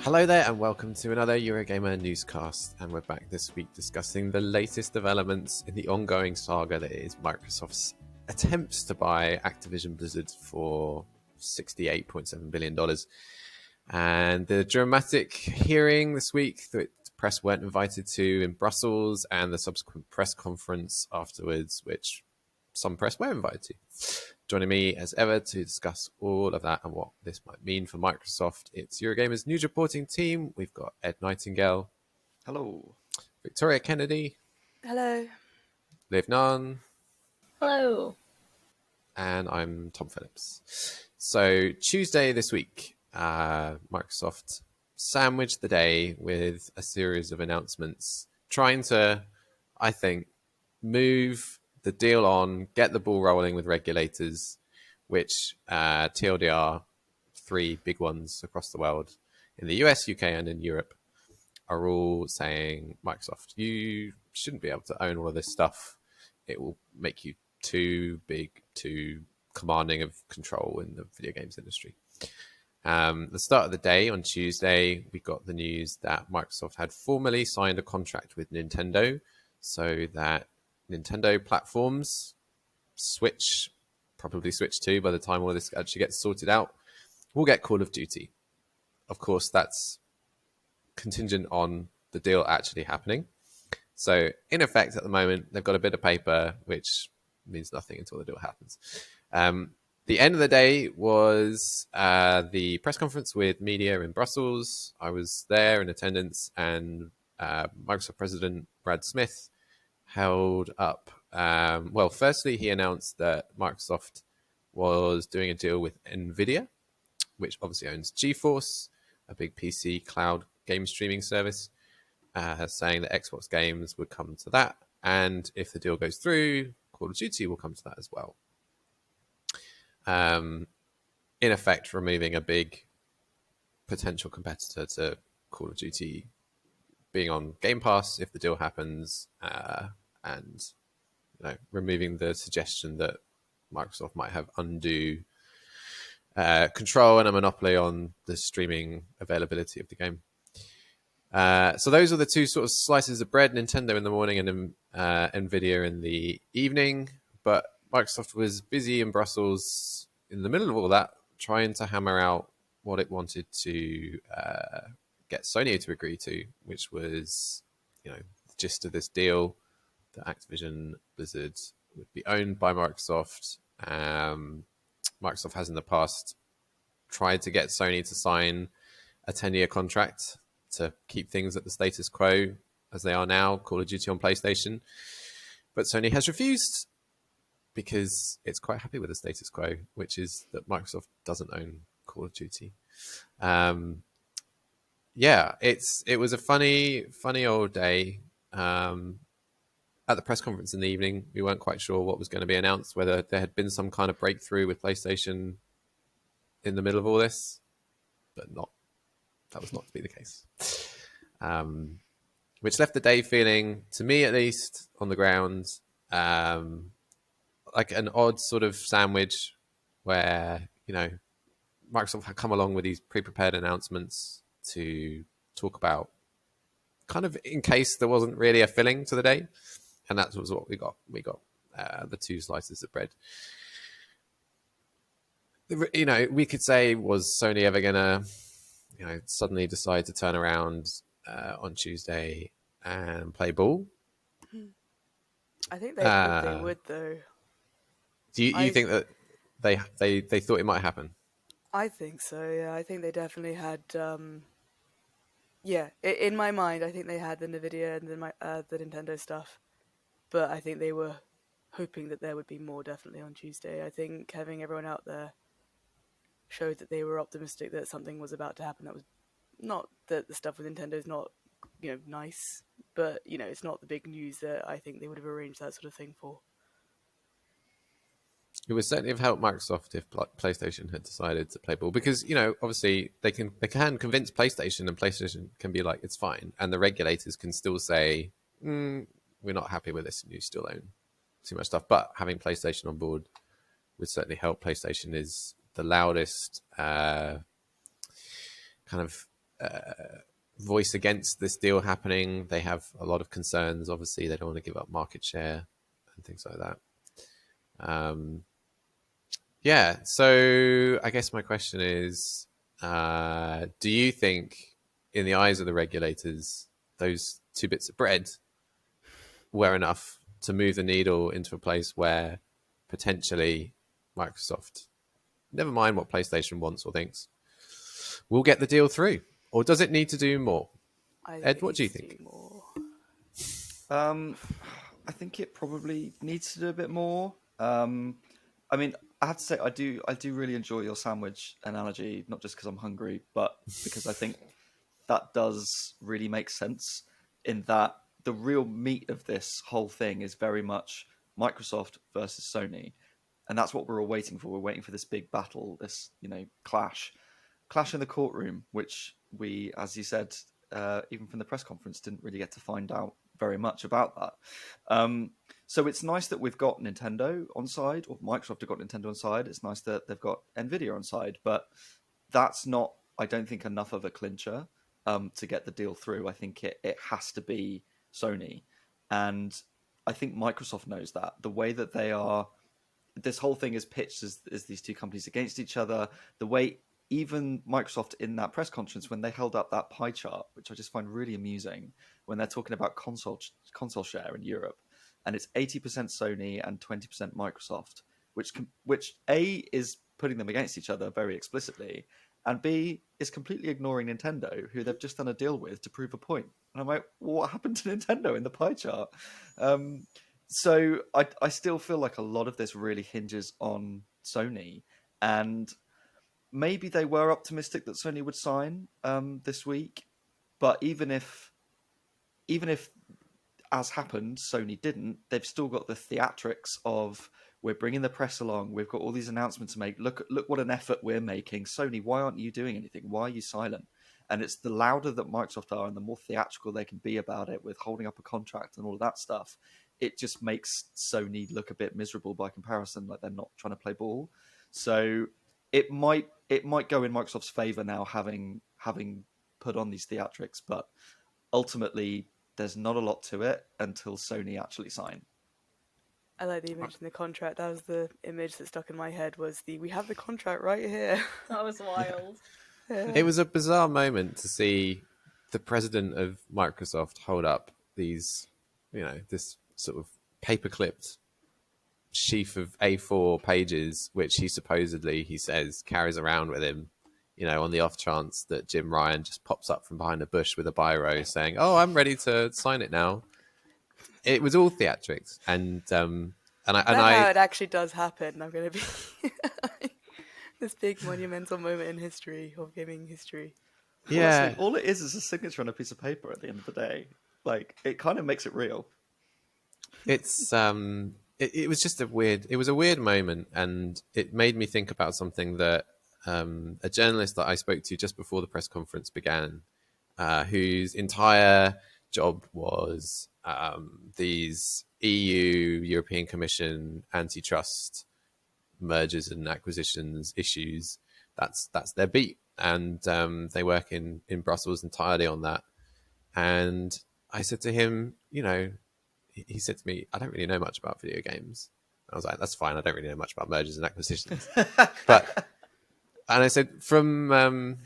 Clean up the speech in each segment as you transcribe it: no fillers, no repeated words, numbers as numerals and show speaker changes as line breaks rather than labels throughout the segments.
Hello there and welcome to another Eurogamer Newscast, and we're back this week discussing the latest developments in the ongoing saga that is Microsoft's attempts to buy Activision Blizzard for $68.7 billion. And the dramatic hearing this week that the press weren't invited to in Brussels, and the subsequent press conference afterwards, which some press were invited to. Joining me as ever to discuss all of that and what this might mean for Microsoft, it's Eurogamer's news reporting team. We've got Ed Nightingale.
Hello.
Victoria Kennedy.
Hello.
Liv Ngan.
Hello.
And I'm Tom Phillips. So Tuesday this week, Microsoft sandwiched the day with a series of announcements trying to, I think, move the deal on, get the ball rolling with regulators, which TLDR, 3 big ones across the world, in the US, UK, and in Europe, are all saying, Microsoft, you shouldn't be able to own all of this stuff. It will make you too big, too commanding of control in the video games industry. The start of the day on Tuesday, we got the news that Microsoft had formally signed a contract with Nintendo so that Nintendo platforms, Switch, probably Switch 2 by the time all this actually gets sorted out, will get Call of Duty. Of course, that's contingent on the deal actually happening. So, in effect, at the moment, they've got a bit of paper, which means nothing until the deal happens. The end of the day was the press conference with media in Brussels. I was there in attendance, and Microsoft President Brad Smith held up. Well, firstly, he announced that Microsoft was doing a deal with Nvidia, which obviously owns GeForce, a big PC cloud game streaming service, saying that Xbox games would come to that. And if the deal goes through, Call of Duty will come to that as well. In effect, removing a big potential competitor to Call of Duty being on Game Pass if the deal happens, and removing the suggestion that Microsoft might have undue control and a monopoly on the streaming availability of the game. So those are the two sort of slices of bread, Nintendo in the morning and Nvidia in the evening. But Microsoft was busy in Brussels in the middle of all that, trying to hammer out what it wanted to get Sony to agree to, which was, the gist of this deal, that Activision Blizzard would be owned by Microsoft. Microsoft has in the past tried to get Sony to sign a 10-year contract to keep things at the status quo as they are now, Call of Duty on PlayStation. But Sony has refused because it's quite happy with the status quo, which is that Microsoft doesn't own Call of Duty. It was a funny old day. At the press conference in the evening, we weren't quite sure what was going to be announced, whether there had been some kind of breakthrough with PlayStation in the middle of all this, but that was not to be the case. Which left the day feeling, to me at least, on the ground, like an odd sort of sandwich where, Microsoft had come along with these pre-prepared announcements to talk about, kind of in case there wasn't really a filling to the day. And that was what we got. We got the two slices of bread. We could say, was Sony ever going to, suddenly decide to turn around on Tuesday and play ball?
I think they would, though.
Do you think that they thought it might happen?
I think so, yeah. I think they definitely had... in my mind, I think they had the Nvidia and the Nintendo stuff. But I think they were hoping that there would be more definitely on Tuesday. I think having everyone out there showed that they were optimistic that something was about to happen. That was not that the stuff with Nintendo is not, nice, but, it's not the big news that I think they would have arranged that sort of thing for.
It would certainly have helped Microsoft if PlayStation had decided to play ball, because obviously they can convince PlayStation, and PlayStation can be like, it's fine, and the regulators can still say, we're not happy with this, and you still own too much stuff. But having PlayStation on board would certainly help. PlayStation is the loudest kind of voice against this deal happening. They have a lot of concerns. Obviously, they don't want to give up market share and things like that. Yeah, so I guess my question is, do you think, in the eyes of the regulators, those two bits of bread were enough to move the needle into a place where potentially Microsoft, never mind what PlayStation wants or thinks, will get the deal through? Or does it need to do more? Ed, what do you think?
I think it probably needs to do a bit more. I mean, I have to say, I do really enjoy your sandwich analogy, not just because I'm hungry, but because I think that does really make sense, in that the real meat of this whole thing is very much Microsoft versus Sony. And that's what we're all waiting for. We're waiting for this big battle, this, clash in the courtroom, which we, as you said, even from the press conference, didn't really get to find out very much about that. So it's nice that we've got Nintendo on side, or Microsoft have got Nintendo on side. It's nice that they've got Nvidia on side, but that's not, I don't think, enough of a clincher to get the deal through. I think it has to be Sony. And I think Microsoft knows that. The way that they are, this whole thing is pitched as these two companies against each other. The way even Microsoft in that press conference, when they held up that pie chart, which I just find really amusing, when they're talking about console share in Europe, and it's 80% Sony and 20% Microsoft, which A, is putting them against each other very explicitly, and B, is completely ignoring Nintendo, who they've just done a deal with to prove a point. And I'm like, what happened to Nintendo in the pie chart? So I still feel like a lot of this really hinges on Sony, and maybe they were optimistic that Sony would sign this week, but even if as happened, Sony didn't, they've still got the theatrics of, we're bringing the press along, we've got all these announcements to make, look what an effort we're making. Sony, why aren't you doing anything? Why are you silent? And it's the louder that Microsoft are and the more theatrical they can be about it with holding up a contract and all of that stuff, it just makes Sony look a bit miserable by comparison, like they're not trying to play ball. So it might go in Microsoft's favor now, having put on these theatrics, but ultimately there's not a lot to it until Sony actually sign.
I like that you mentioned the contract. That was the image that stuck in my head, was we have the contract right here.
That was wild.
Yeah.
It was a bizarre moment to see the president of Microsoft hold up these, this sort of paper-clipped sheaf of A4 pages, which he says, carries around with him, on the off chance that Jim Ryan just pops up from behind a bush with a biro saying, "Oh, I'm ready to sign it now." It was all theatrics, and
how it actually does happen. I'm going to be this big monumental moment in history, of gaming history.
Yeah,
honestly, all it is a signature on a piece of paper at the end of the day. Like, it kind of makes it real.
It's it was just a weird moment, and it made me think about something that a journalist that I spoke to just before the press conference began, whose entire job was these European Commission antitrust mergers and acquisitions issues. That's their beat, and they work in Brussels entirely on that. And I said to him, he said to me, "I don't really know much about video games." I was like, "That's fine. I don't really know much about mergers and acquisitions." And I said, from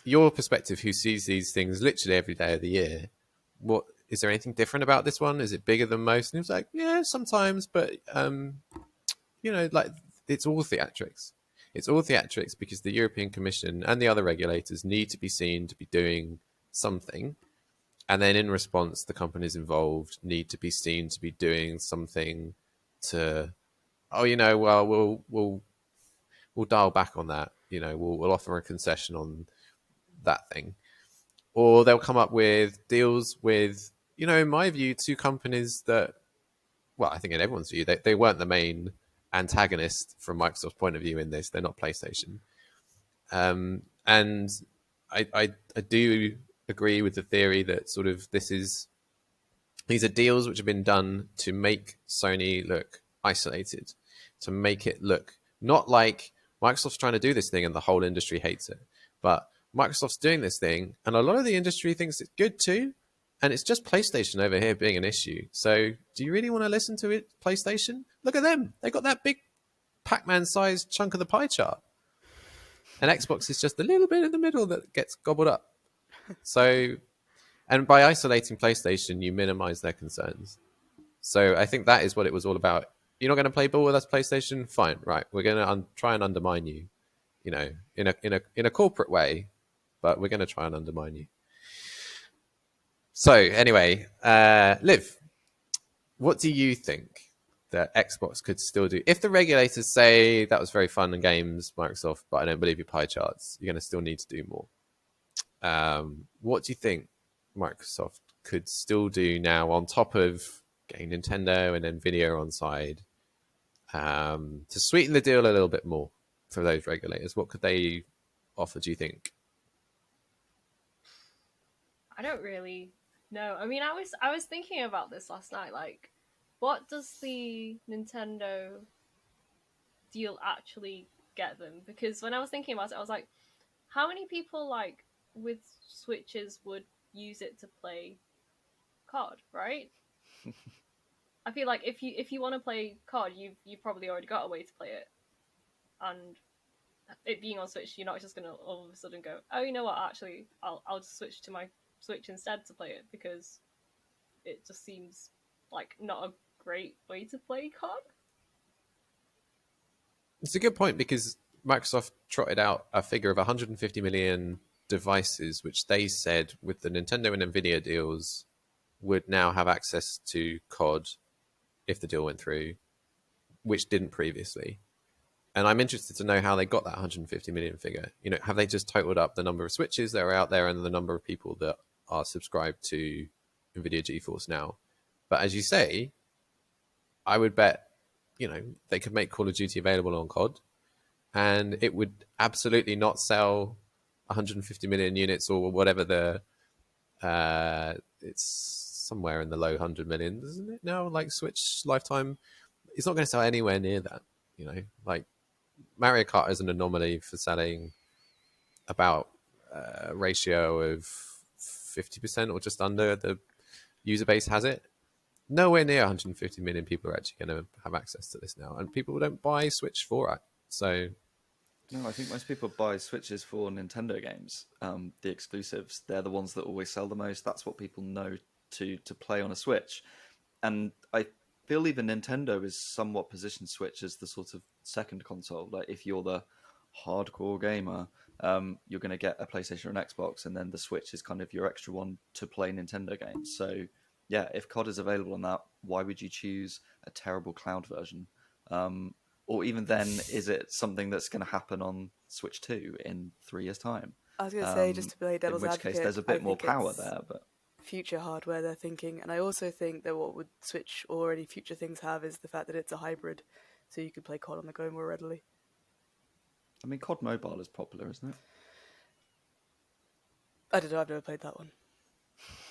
your perspective, who sees these things literally every day of the year, what is there anything different about this one? Is it bigger than most? And he was like, "Yeah, sometimes, but like, it's all theatrics. It's all theatrics because the European Commission and the other regulators need to be seen to be doing something. And then in response, the companies involved need to be seen to be doing something to, we'll dial back on that. We'll offer a concession on that thing." Or they'll come up with deals with, in my view, two companies that, well, I think in everyone's view, they weren't the main antagonist from Microsoft's point of view in this. They're not PlayStation. And I do agree with the theory that sort of these are deals which have been done to make Sony look isolated, to make it look Not like Microsoft's trying to do this thing and the whole industry hates it, but Microsoft's doing this thing and a lot of the industry thinks it's good too. And it's just PlayStation over here being an issue. So do you really want to listen to it, PlayStation? Look at them. They got that big Pac-Man sized chunk of the pie chart. And Xbox is just a little bit in the middle that gets gobbled up. So, and by isolating PlayStation, you minimize their concerns. So I think that is what it was all about. You're not going to play ball with us, PlayStation? Fine, right. We're going to try and undermine you, you know, in a corporate way, but we're going to try and undermine you. So anyway, Liv, what do you think that Xbox could still do? If the regulators say that was very fun in games, Microsoft, but I don't believe your pie charts, you're going to still need to do more. What do you think Microsoft could still do now on top of getting Nintendo and Nvidia on side to sweeten the deal a little bit more for those regulators? What could they offer, do you think?
I don't really know. I mean, I was thinking about this last night. Like, what does the Nintendo deal actually get them? Because when I was thinking about it, I was like, how many people like with Switches would use it to play COD, right? I feel like if you want to play COD, you've probably already got a way to play it, and it being on Switch, you're not just gonna all of a sudden go, oh, you know what? Actually, I'll just switch to my Switch instead to play it, because it just seems like not a great way to play COD.
It's a good point, because Microsoft trotted out a figure of 150 million devices, which they said with the Nintendo and Nvidia deals would now have access to COD if the deal went through, which didn't previously. And I'm interested to know how they got that 150 million figure. You know, have they just totaled up the number of Switches that are out there and the number of people that are subscribed to Nvidia GeForce Now? But as you say, I would bet, you know, they could make Call of Duty available on COD, and it would absolutely not sell 150 million units or whatever the it's somewhere in the low 100 million, isn't it now? Like Switch lifetime, it's not going to sell anywhere near that. You know, like Mario Kart is an anomaly for selling about a ratio of 50% or just under the user base has it. Nowhere near 150 million people are actually going to have access to this now, and people don't buy Switch for it. So
no, I think most people buy Switches for Nintendo games. The exclusives, they're the ones that always sell the most. That's what people know to play on a Switch. And I feel even Nintendo is somewhat positioned Switch as the sort of second console. Like, if you're the hardcore gamer, you're going to get a PlayStation or an Xbox, and then the Switch is kind of your extra one to play Nintendo games. So yeah, if COD is available on that, why would you choose a terrible cloud version? Or even then, is it something that's going to happen on Switch 2 in 3 years' time?
I was going to say, just to play devil's advocate,
in which case there's a bit more power there. But
future hardware they're thinking, and I also think that what would Switch or any future things have is the fact that it's a hybrid, so you could play COD on the go more readily.
I mean, COD Mobile is popular, isn't it?
I don't know, I've never played that one.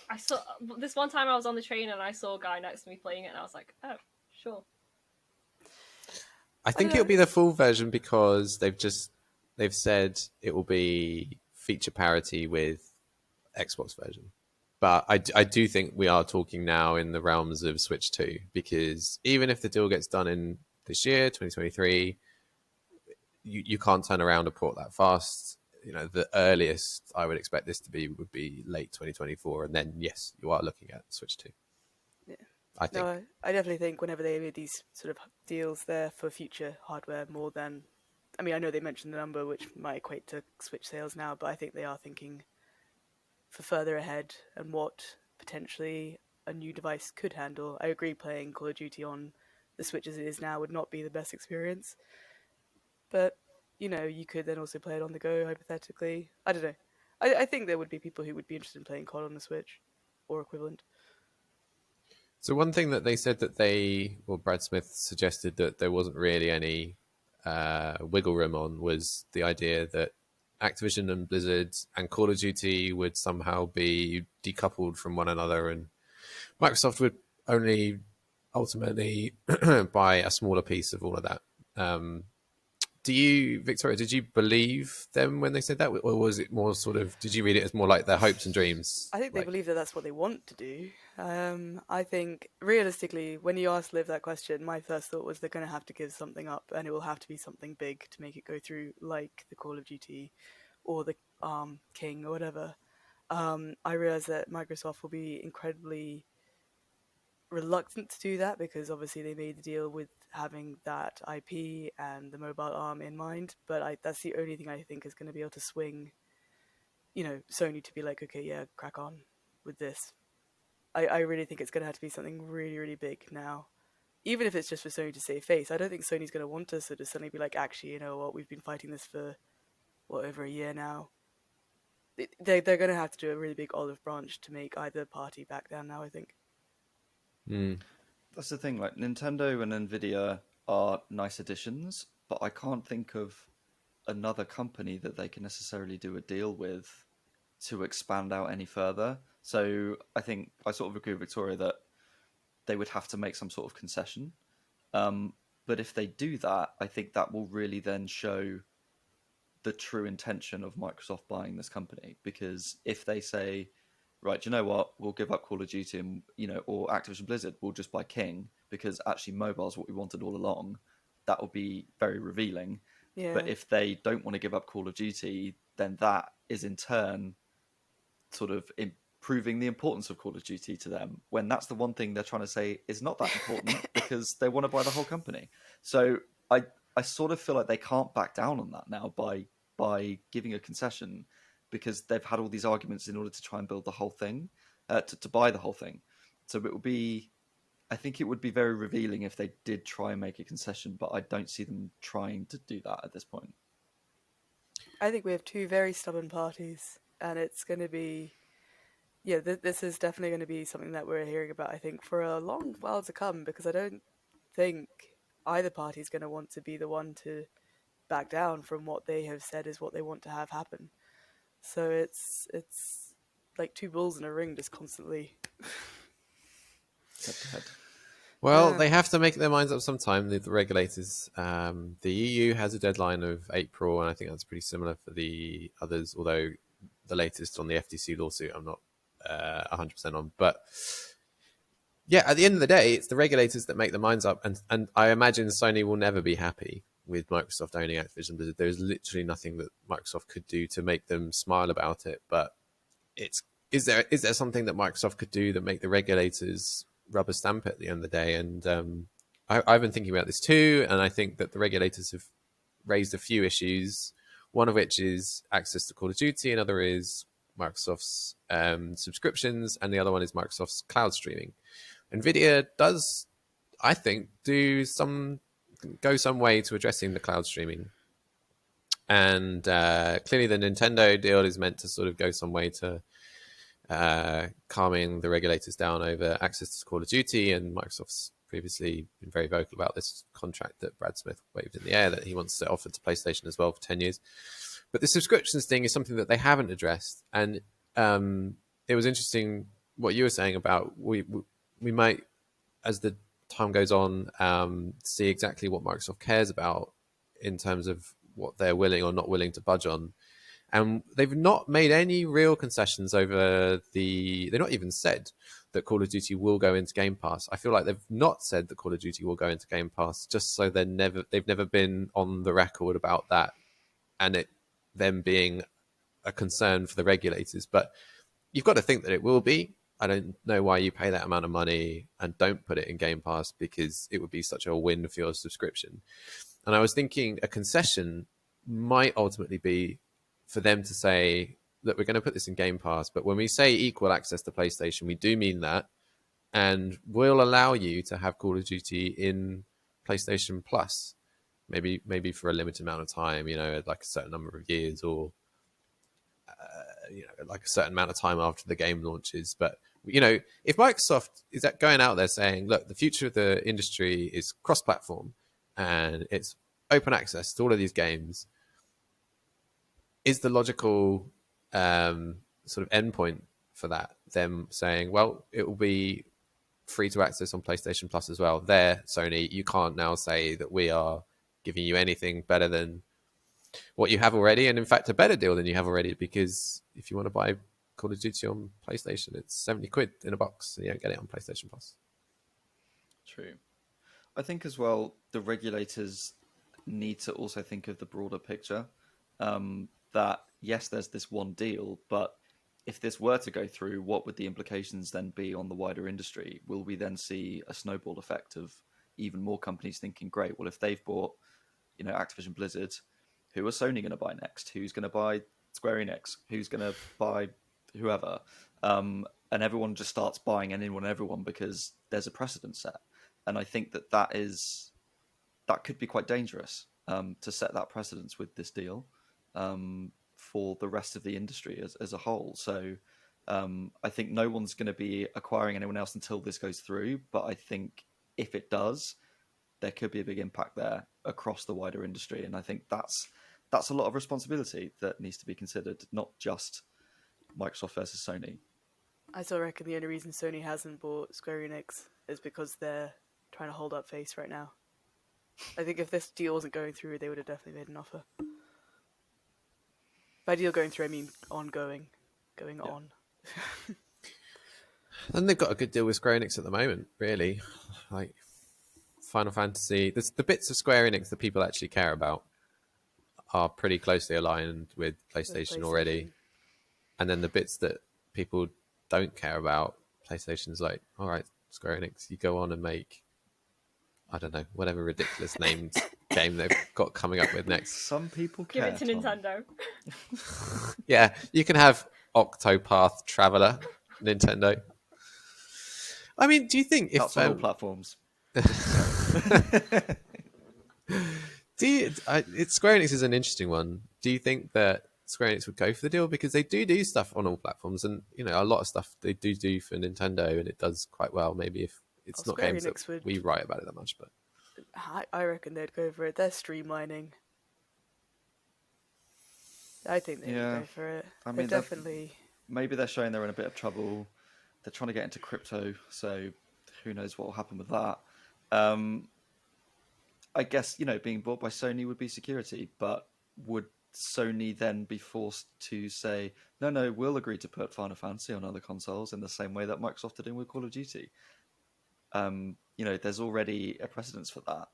I saw this one time I was on the train and I saw a guy next to me playing it, and I was like, oh, sure.
I think it'll be the full version, because they've said it will be feature parity with Xbox version. But I do think we are talking now in the realms of Switch 2, because even if the deal gets done in this year, 2023, you can't turn around a port that fast. You know, the earliest I would expect this to be would be late 2024, and then yes, you are looking at Switch 2.
Yeah.
I think.
No, I definitely think whenever they made these sort of deals there for future hardware more than... I mean, I know they mentioned the number, which might equate to Switch sales now, but I think they are thinking for further ahead and what potentially a new device could handle. I agree playing Call of Duty on the Switch as it is now would not be the best experience. But, you know, you could then also play it on the go, hypothetically. I don't know. I think there would be people who would be interested in playing COD on the Switch or equivalent.
So one thing that they said that Brad Smith suggested that there wasn't really any wiggle room on was the idea that Activision and Blizzard and Call of Duty would somehow be decoupled from one another, and Microsoft would only ultimately buy a smaller piece of all of that. Do you, Victoria, did you believe them when they said that? Or was it more sort of, did you read it as more like their hopes and dreams?
I think they believe that that's what they want to do. I think realistically, when you asked Liv that question, my first thought was they're going to have to give something up, and it will have to be something big to make it go through, like the Call of Duty or the King or whatever. I realize that Microsoft will be incredibly reluctant to do that because obviously they made the deal with having that IP and the mobile arm in mind. But that's the only thing I think is going to be able to swing, Sony to be like, okay, yeah, crack on with this. I really think it's going to have to be something really, really big now. Even if it's just for Sony to save face, I don't think Sony's going to want to sort of suddenly be like, actually, you know what, we've been fighting this for, over a year now. They're going to have to do a really big olive branch to make either party back down now, I think.
That's the thing, like Nintendo and Nvidia are nice additions, but I can't think of another company that they can necessarily do a deal with to expand out any further. So I think I sort of agree with Victoria that they would have to make some sort of concession. But if they do that, I think that will really then show the true intention of Microsoft buying this company. Because if they say, right, you know what, we'll give up Call of Duty and, or Activision Blizzard, we'll just buy King because actually mobile is what we wanted all along, that will be very revealing.
Yeah.
But if they don't want to give up Call of Duty, then that is in turn sort of improving the importance of Call of Duty to them, when that's the one thing they're trying to say is not that important because they want to buy the whole company. So I sort of feel like they can't back down on that now by giving a concession, because they've had all these arguments in order to try and build the whole thing, to buy the whole thing. So I think it would be very revealing if they did try and make a concession, but I don't see them trying to do that at this point.
I think we have two very stubborn parties, and it's going to be, this is definitely going to be something that we're hearing about, I think, for a long while to come, because I don't think either party is going to want to be the one to back down from what they have said is what they want to have happen. So it's like two bulls in a ring, just constantly.
Head to head.
Well, they have to make their minds up sometime, the regulators. The EU has a deadline of April, and I think that's pretty similar for the others, although the latest on the FTC lawsuit I'm not 100% on. But yeah, at the end of the day, it's the regulators that make their minds up, and I imagine Sony will never be happy with Microsoft owning Activision Blizzard. There's literally nothing that Microsoft could do to make them smile about it. But is there something that Microsoft could do that make the regulators rubber stamp it at the end of the day? And I've been thinking about this too, and I think that the regulators have raised a few issues, one of which is access to Call of Duty, another is Microsoft's subscriptions, and the other one is Microsoft's cloud streaming. Nvidia does, I think, go some way to addressing the cloud streaming, and clearly the Nintendo deal is meant to sort of go some way to calming the regulators down over access to Call of Duty. And Microsoft's previously been very vocal about this contract that Brad Smith waved in the air that he wants to offer to PlayStation as well for 10 years. But the subscriptions thing is something that they haven't addressed. And it was interesting what you were saying about we might, as the time goes on, see exactly what Microsoft cares about in terms of what they're willing or not willing to budge on. And they've not made any real concessions over they've not even said that Call of Duty will go into Game Pass. I feel like they've not said that Call of Duty will go into Game Pass, just so they've never been on the record about that, and them being a concern for the regulators. But you've got to think that it will be. I don't know why you pay that amount of money and don't put it in Game Pass, because it would be such a win for your subscription. And I was thinking a concession might ultimately be for them to say that we're going to put this in Game Pass, but when we say equal access to PlayStation, we do mean that, and we'll allow you to have Call of Duty in PlayStation Plus, maybe for a limited amount of time, like a certain number of years, or like a certain amount of time after the game launches. But if Microsoft is going out there saying, look, the future of the industry is cross-platform and it's open access to all of these games, is the logical sort of endpoint for that them saying, well, it will be free to access on PlayStation Plus as well? There, Sony, you can't now say that we are giving you anything better than what you have already, and in fact a better deal than you have already, because if you want to buy Call of Duty on PlayStation, it's 70 quid in a box, and you don't get it on PlayStation Plus.
True. I think as well, the regulators need to also think of the broader picture. That yes, there's this one deal, but if this were to go through, what would the implications then be on the wider industry? Will we then see a snowball effect of even more companies thinking, great, well, if they've bought, Activision Blizzard, who are Sony going to buy next? Who's going to buy Square Enix? Who's going to buy whoever? And everyone just starts buying anyone and everyone because there's a precedent set. And I think that could be quite dangerous to set that precedence with this deal for the rest of the industry as a whole. So I think no one's going to be acquiring anyone else until this goes through. But I think if it does, there could be a big impact there across the wider industry. And I think that's a lot of responsibility that needs to be considered, not just Microsoft versus Sony.
I still reckon the only reason Sony hasn't bought Square Enix is because they're trying to hold up face right now. I think if this deal wasn't going through, they would have definitely made an offer. By deal going through, I mean going on.
And they've got a good deal with Square Enix at the moment, really. Like Final Fantasy, the bits of Square Enix that people actually care about are pretty closely aligned with PlayStation already. And then the bits that people don't care about, PlayStation's like, all right, Square Enix, you go on and make, I don't know, whatever ridiculous named game they've got coming up with next.
Some people
Give
care.
it to
Tom.
Nintendo.
Yeah, you can have Octopath Traveler, Nintendo. I mean, do you think if
That's on all platforms.
Square Enix is an interesting one. Do you think that Square Enix would go for the deal, because they do stuff on all platforms, and a lot of stuff they do for Nintendo, and it does quite well. Maybe if it's not
Square
games
Enix
that we write about it that much, but
I reckon they'd go for it. They're streamlining. I think they would go for it.
I mean,
They've definitely.
Maybe they're showing they're in a bit of trouble. They're trying to get into crypto, so who knows what will happen with that. I guess, being bought by Sony would be security, but would Sony then be forced to say, no, we'll agree to put Final Fantasy on other consoles in the same way that Microsoft are doing with Call of Duty? There's already a precedence for that.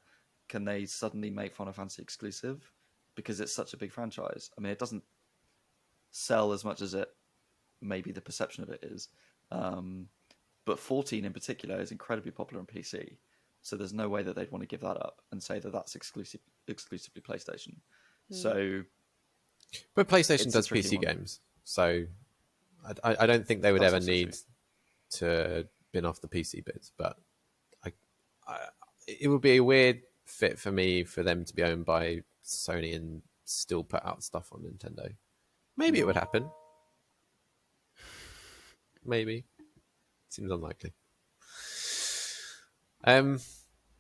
Can they suddenly make Final Fantasy exclusive? Because it's such a big franchise. I mean, it doesn't sell as much as it maybe the perception of it is. But 14 in particular is incredibly popular on PC. So there's no way that they'd want to give that up and say that that's exclusively PlayStation. So,
but PlayStation does
tricky
PC
one.
games, so I don't think they would
That's
ever
also
need to bin off the PC bits. But it would be a weird fit for me for them to be owned by Sony and still put out stuff on Nintendo. Maybe it would happen. Maybe. Seems unlikely.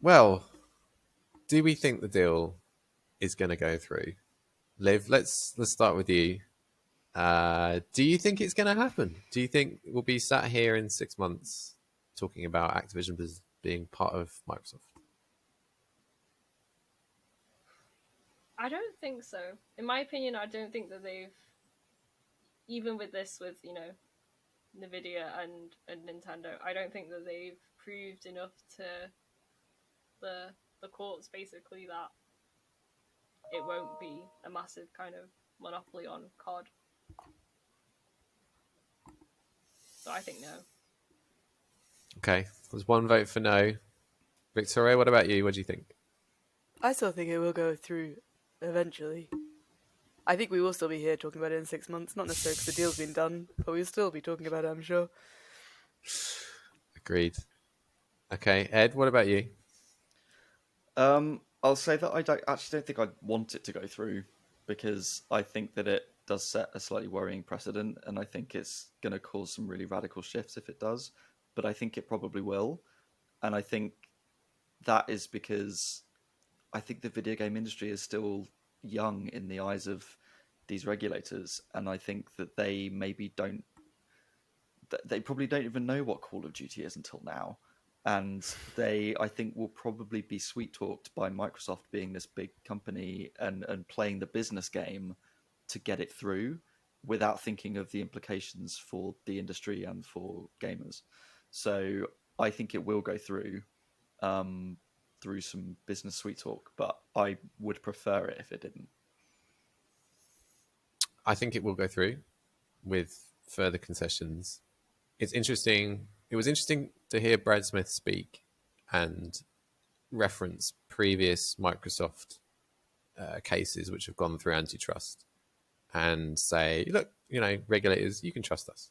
Well, do we think the deal is going to go through? Liv, let's start with you. Do you think it's going to happen? Do you think we'll be sat here in 6 months talking about Activision Blizzard being part of Microsoft?
I don't think so. In my opinion, I don't think that they've, even with this, with Nvidia and Nintendo, I don't think that they've proved enough to the courts basically that it won't be a massive kind of monopoly on COD. So I think no.
Okay, there's one vote for no. Victoria, what about you? What do you think?
I still think it will go through eventually. I think we will still be here talking about it in 6 months. Not necessarily because the deal's been done, but we'll still be talking about it, I'm sure.
Agreed. Okay, Ed, what about you?
I'll say that I don't think I'd want it to go through, because I think that it does set a slightly worrying precedent, and I think it's going to cause some really radical shifts if it does. But I think it probably will, and I think that is because I think the video game industry is still young in the eyes of these regulators, and I think that they probably don't even know what Call of Duty is until now. and they, I think, will probably be sweet talked by Microsoft being this big company and playing the business game to get it through without thinking of the implications for the industry and for gamers. So I think it will go through through some business sweet talk, but I would prefer it if it didn't.
I think it will go through with further concessions. It's interesting. It was interesting to hear Brad Smith speak and reference previous Microsoft cases which have gone through antitrust and say, look, regulators, you can trust us.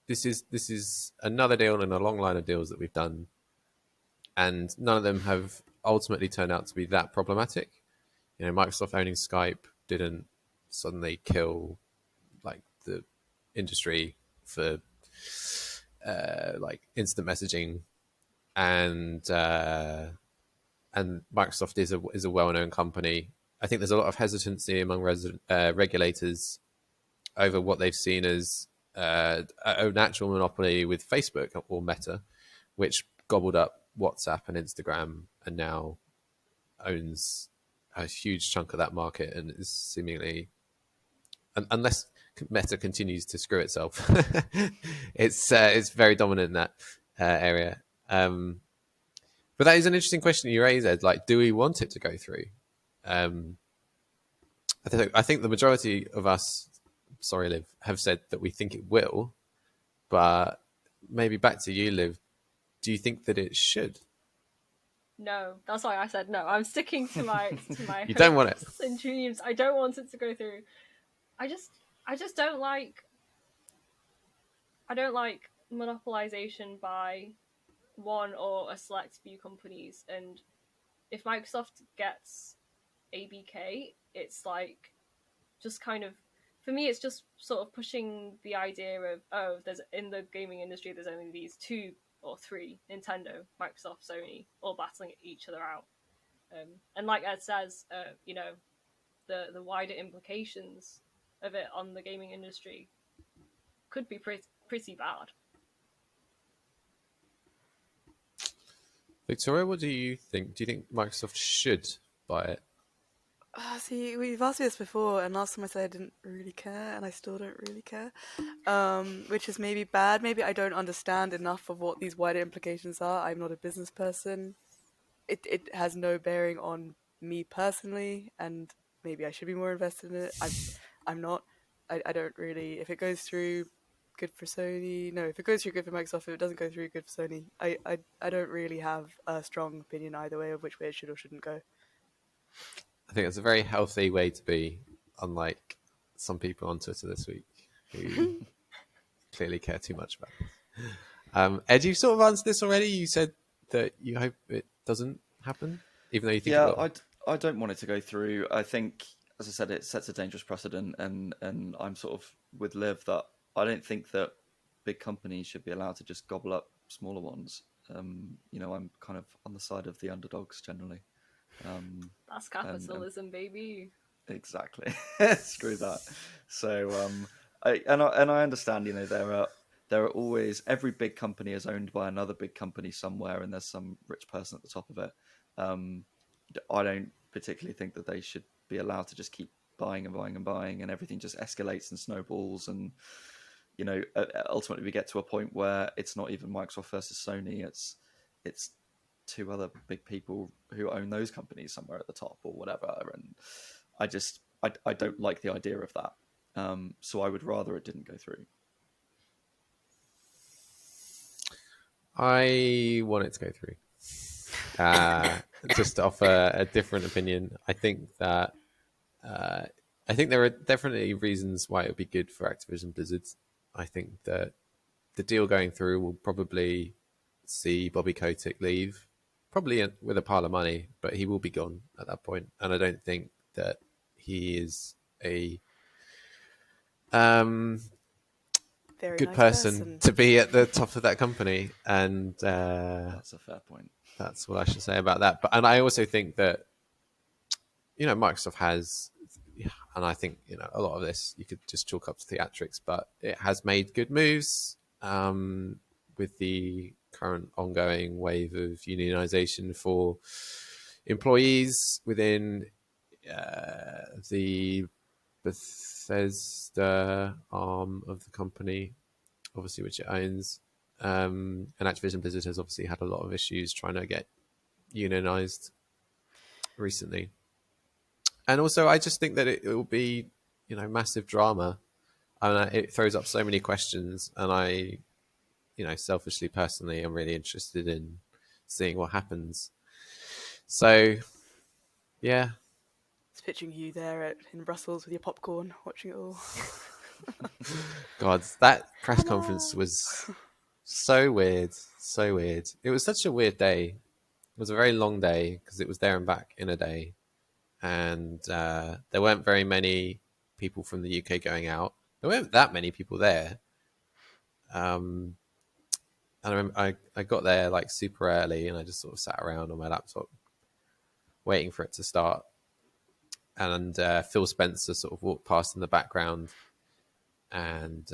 This is another deal in a long line of deals that we've done, and none of them have ultimately turned out to be that problematic. Microsoft owning Skype didn't suddenly kill like the industry for like instant messaging, and Microsoft is a well-known company. I think there's a lot of hesitancy among regulators over what they've seen as a natural monopoly with Facebook or Meta, which gobbled up WhatsApp and Instagram and now owns a huge chunk of that market and is seemingly, unless Meta continues to screw itself, it's very dominant in that area. But that is an interesting question you raise, Ed. Like, do we want it to go through? I think the majority of us, sorry, Liv, have said that we think it will. But maybe back to you, Liv. Do you think that it should?
No, that's why I said no. I'm sticking to my
You don't want it
and dreams. I don't want it to go through. I just don't like. I don't like monopolization by one or a select few companies. And if Microsoft gets ABK, it's like just kind of, for me, it's just sort of pushing the idea of, there's in the gaming industry, there's only these two or three, Nintendo, Microsoft, Sony, all battling each other out. And like Ed says, the wider implications of it on the gaming industry could be pretty bad.
Victoria, what do you think? Do you think Microsoft should buy it?
See, we've asked me this before, and last time I said I didn't really care, and I still don't really care, which is maybe bad. Maybe I don't understand enough of what these wider implications are. I'm not a business person. It has no bearing on me personally, and maybe I should be more invested in it. I'm not. I don't really. If it goes through, good for Sony. No, if it goes through, good for Microsoft. If it doesn't go through, good for Sony. I don't really have a strong opinion either way of which way it should or shouldn't go.
I think it's a very healthy way to be, unlike some people on Twitter this week who clearly care too much about it. Ed, you sort of answered this already. You said that you hope it doesn't happen, even though you think it will.
I don't want it to go through. I think, as I said, it sets a dangerous precedent, and I'm sort of with Liv that I don't think that big companies should be allowed to just gobble up smaller ones. I'm kind of on the side of the underdogs generally.
That's capitalism, baby.
Exactly. Screw that. So I understand, there are always, every big company is owned by another big company somewhere, and there's some rich person at the top of it. I don't particularly think that they should be allowed to just keep buying and buying and buying, and everything just escalates and snowballs, and ultimately we get to a point where it's not even Microsoft versus Sony, it's two other big people who own those companies somewhere at the top or whatever, and I don't like the idea of that. So I would rather it didn't go through.
I want it to go through. Just to offer a different opinion, I think that there are definitely reasons why it would be good for Activision Blizzard. I think that the deal going through will probably see Bobby Kotick leave, probably with a pile of money, but he will be gone at that point. And I don't think that he is a
Very
good
nice
person to be at the top of that company. And
That's a fair point.
That's what I should say about that. And I also think that, Microsoft has, and I think, a lot of this you could just chalk up to theatrics, but it has made good moves with the current ongoing wave of unionization for employees within the Bethesda arm of the company, obviously, which it owns. And Activision Blizzard has obviously had a lot of issues trying to get unionized recently. And also, I just think that it will be, massive drama. And it throws up so many questions. And I, selfishly, personally, I'm really interested in seeing what happens. So, yeah.
It's picturing you there in Brussels with your popcorn, watching it all.
God, that press conference was so weird. So weird. It was such a weird day. It was a very long day because it was there and back in a day. And there weren't very many people from the UK going out. There weren't that many people there. And I remember I got there like super early and I just sort of sat around on my laptop waiting for it to start. And Phil Spencer sort of walked past in the background. And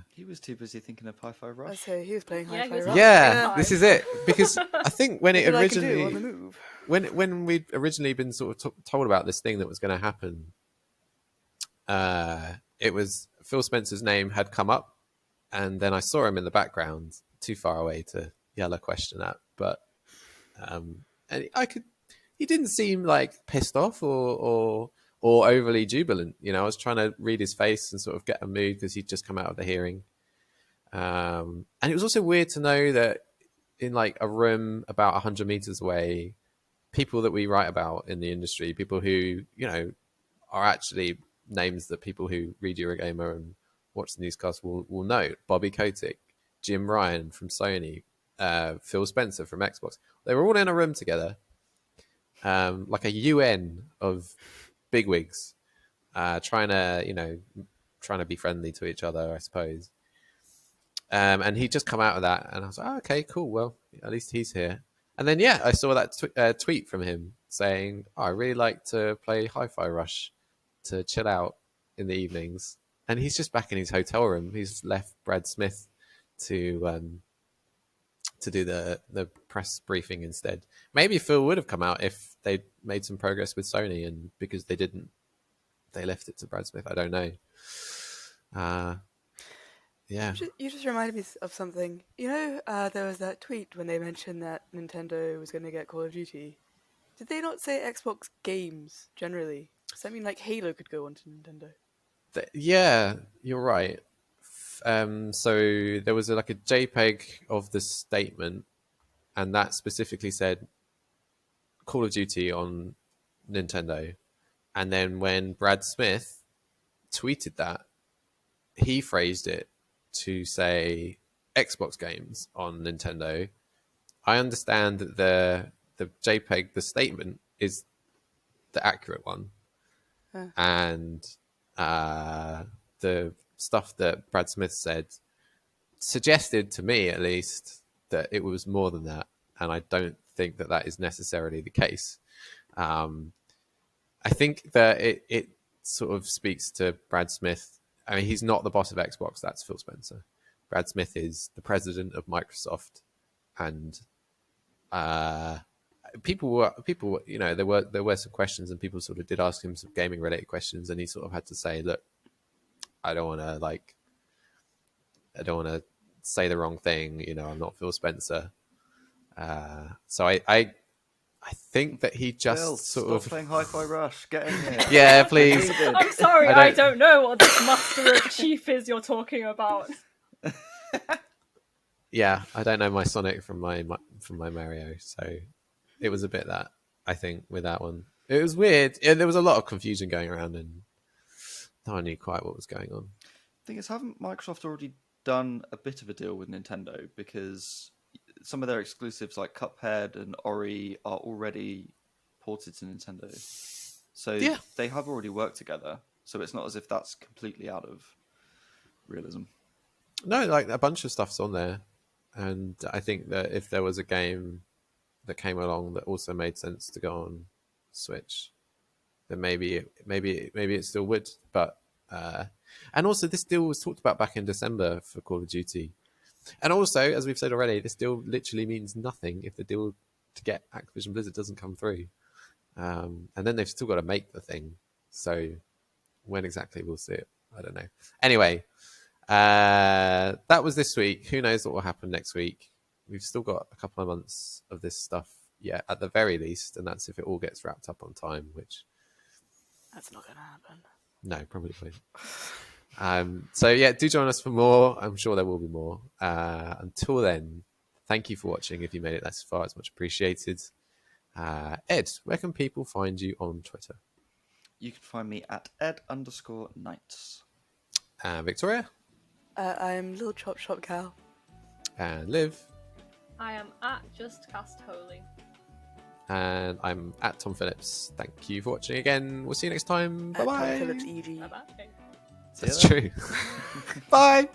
he was too busy thinking of Hi-Fi Rush.
So he was playing
Yeah,
Hi-Fi
he was
Rush.
yeah, this is it. Because I think when it
What did I do
originally...
on the move?
When we'd originally been sort of told about this thing that was going to happen, it was Phil Spencer's name had come up, and then I saw him in the background, too far away to yell a question at. But and he didn't seem like pissed off or overly jubilant. I was trying to read his face and sort of get a mood because he'd just come out of the hearing. And it was also weird to know that in like a room about 100 meters away, people that we write about in the industry, people who, are actually names that people who read Eurogamer and watch the newscast will know. Bobby Kotick, Jim Ryan from Sony, Phil Spencer from Xbox. They were all in a room together, like a UN of bigwigs, trying to be friendly to each other, I suppose. And he'd just come out of that, and I was like, oh, okay, cool. Well, at least he's here. And then, I saw that tweet from him saying, I really like to play Hi-Fi Rush to chill out in the evenings. And he's just back in his hotel room. He's left Brad Smith to do the press briefing instead. Maybe Phil would have come out if they'd made some progress with Sony, and because they didn't, they left it to Brad Smith. I don't know. Yeah.
You just reminded me of something. There was that tweet when they mentioned that Nintendo was going to get Call of Duty. Did they not say Xbox games generally? Does that mean like Halo could go onto Nintendo?
Yeah, you're right. So there was a JPEG of the statement, and that specifically said Call of Duty on Nintendo. And then when Brad Smith tweeted that, he phrased it to say Xbox games on Nintendo. I understand that the JPEG, the statement, is the accurate one.
Huh.
And the stuff that Brad Smith said suggested to me, at least, that it was more than that. And I don't think that that is necessarily the case. I think that it sort of speaks to Brad Smith. I mean, he's not the boss of Xbox. That's Phil Spencer. Brad Smith is the president of Microsoft, and people, there were some questions, and people sort of did ask him some gaming related questions, and he sort of had to say, "Look, I don't want to say the wrong thing. I'm not Phil Spencer." So I think that he just
Phil,
sort
stop
of
playing Hi-Fi Rush. Get in here.
Yeah, please.
I'm sorry, I don't know what this Master of Chief is you're talking about.
Yeah, I don't know my Sonic from my Mario, so it was a bit that, I think, with that one. It was weird. There was a lot of confusion going around, and no one knew quite what was going on.
Thing is, haven't Microsoft already done a bit of a deal with Nintendo? Because some of their exclusives like Cuphead and Ori are already ported to Nintendo. So
Yeah.
they have already worked together. So it's not as if that's completely out of realism.
No, like a bunch of stuff's on there. And I think that if there was a game that came along that also made sense to go on Switch, then maybe it still would. But and also this deal was talked about back in December for Call of Duty. And also, as we've said already, this deal literally means nothing if the deal to get Activision Blizzard doesn't come through. And then they've still got to make the thing. So when exactly we'll see it, I don't know. Anyway, that was this week. Who knows what will happen next week? We've still got a couple of months of this stuff, at the very least, and that's if it all gets wrapped up on time, which...
That's not going to happen.
No, probably won't. So do join us for more. I'm sure there will be more. Until then, thank you for watching. If you made it this far, it's much appreciated. Ed, where can people find you on Twitter?
You can find me at ed_knights.
Victoria?
I am Little Chop Shop Cow.
And Liv?
I am at Just Cast Holy.
And I'm at Tom Phillips. Thank you for watching again. We'll see you next time.
Tom
Bye-bye.
Phillips EG.
Bye-bye.
That's true. Bye.